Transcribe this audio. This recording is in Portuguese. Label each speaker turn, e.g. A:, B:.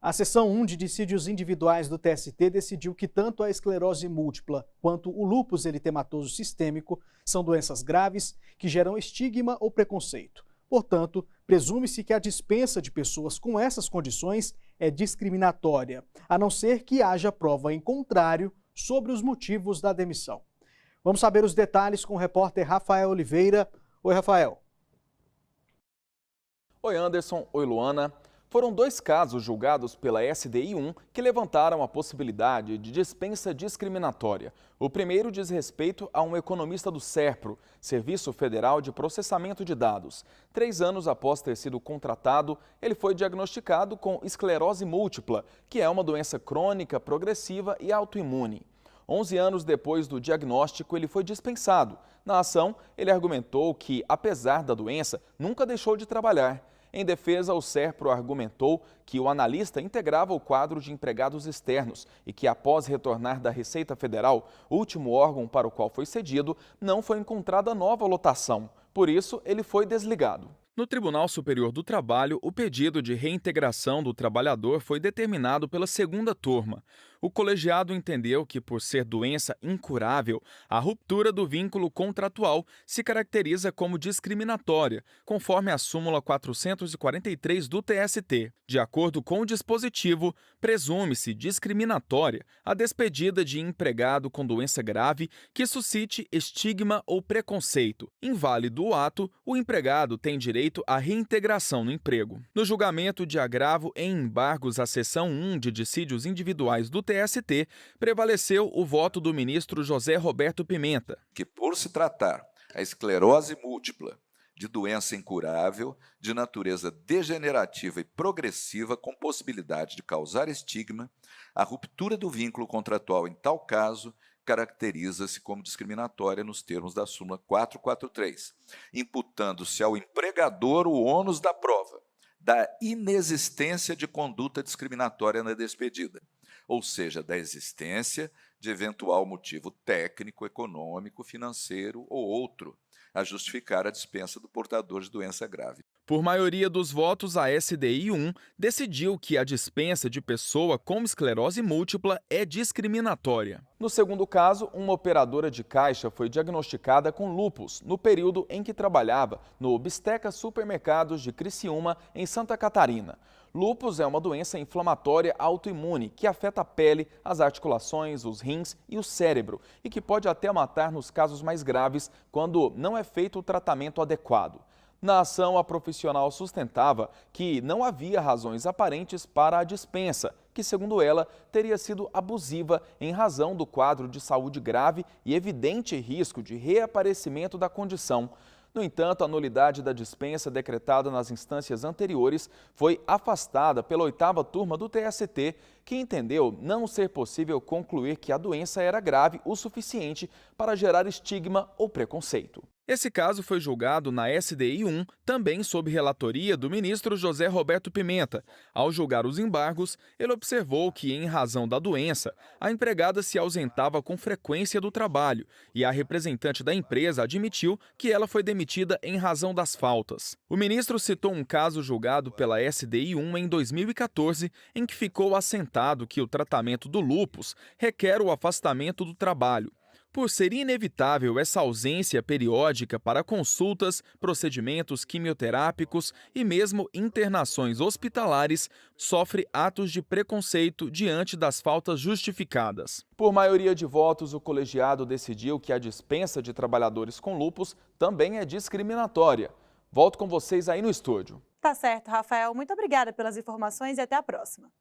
A: A seção 1 de dissídios individuais do TST decidiu que tanto a esclerose múltipla quanto o lúpus eritematoso sistêmico são doenças graves que geram estigma ou preconceito. Portanto, presume-se que a dispensa de pessoas com essas condições é discriminatória, a não ser que haja prova em contrário sobre os motivos da demissão. Vamos saber os detalhes com o repórter Rafael Oliveira. Oi, Rafael.
B: Oi, Anderson. Oi, Luana. Foram 2 casos julgados pela SDI1 que levantaram a possibilidade de dispensa discriminatória. O primeiro diz respeito a um economista do SERPRO, Serviço Federal de Processamento de Dados. 3 anos após ter sido contratado, ele foi diagnosticado com esclerose múltipla, que é uma doença crônica, progressiva e autoimune. 11 anos depois do diagnóstico, ele foi dispensado. Na ação, ele argumentou que, apesar da doença, nunca deixou de trabalhar. Em defesa, o SERPRO argumentou que o analista integrava o quadro de empregados externos e que, após retornar da Receita Federal, último órgão para o qual foi cedido, não foi encontrada nova lotação. Por isso, ele foi desligado. No Tribunal Superior do Trabalho, o pedido de reintegração do trabalhador foi determinado pela segunda turma. O colegiado entendeu que, por ser doença incurável, a ruptura do vínculo contratual se caracteriza como discriminatória, conforme a súmula 443 do TST. De acordo com o dispositivo, presume-se discriminatória a despedida de empregado com doença grave que suscite estigma ou preconceito. Inválido o ato, o empregado tem direito à reintegração no emprego. No julgamento de agravo em embargos à seção 1 de dissídios individuais do TST, prevaleceu o voto do ministro José Roberto Pimenta.
C: Que por se tratar a esclerose múltipla de doença incurável, de natureza degenerativa e progressiva com possibilidade de causar estigma, a ruptura do vínculo contratual em tal caso caracteriza-se como discriminatória nos termos da súmula 443, imputando-se ao empregador o ônus da prova da inexistência de conduta discriminatória na despedida, ou seja, da existência de eventual motivo técnico, econômico, financeiro ou outro a justificar a dispensa do portador de doença grave.
B: Por maioria dos votos, a SDI1 decidiu que a dispensa de pessoa com esclerose múltipla é discriminatória. No segundo caso, uma operadora de caixa foi diagnosticada com lúpus no período em que trabalhava no Bisteca Supermercados de Criciúma, em Santa Catarina. Lúpus é uma doença inflamatória autoimune que afeta a pele, as articulações, os rins e o cérebro e que pode até matar nos casos mais graves quando não é feito o tratamento adequado. Na ação, a profissional sustentava que não havia razões aparentes para a dispensa, que, segundo ela, teria sido abusiva em razão do quadro de saúde grave e evidente risco de reaparecimento da condição. No entanto, a nulidade da dispensa decretada nas instâncias anteriores foi afastada pela 8ª turma do TST, que entendeu não ser possível concluir que a doença era grave o suficiente para gerar estigma ou preconceito. Esse caso foi julgado na SDI1, também sob relatoria do ministro José Roberto Pimenta. Ao julgar os embargos, ele observou que, em razão da doença, a empregada se ausentava com frequência do trabalho e a representante da empresa admitiu que ela foi demitida em razão das faltas. O ministro citou um caso julgado pela SDI1 em 2014, em que ficou assentado que o tratamento do lúpus requer o afastamento do trabalho. Por ser inevitável essa ausência periódica para consultas, procedimentos quimioterápicos e mesmo internações hospitalares, sofre atos de preconceito diante das faltas justificadas. Por maioria de votos, o colegiado decidiu que a dispensa de trabalhadores com lúpus também é discriminatória. Volto com vocês aí no estúdio.
D: Tá certo, Rafael. Muito obrigada pelas informações e até a próxima.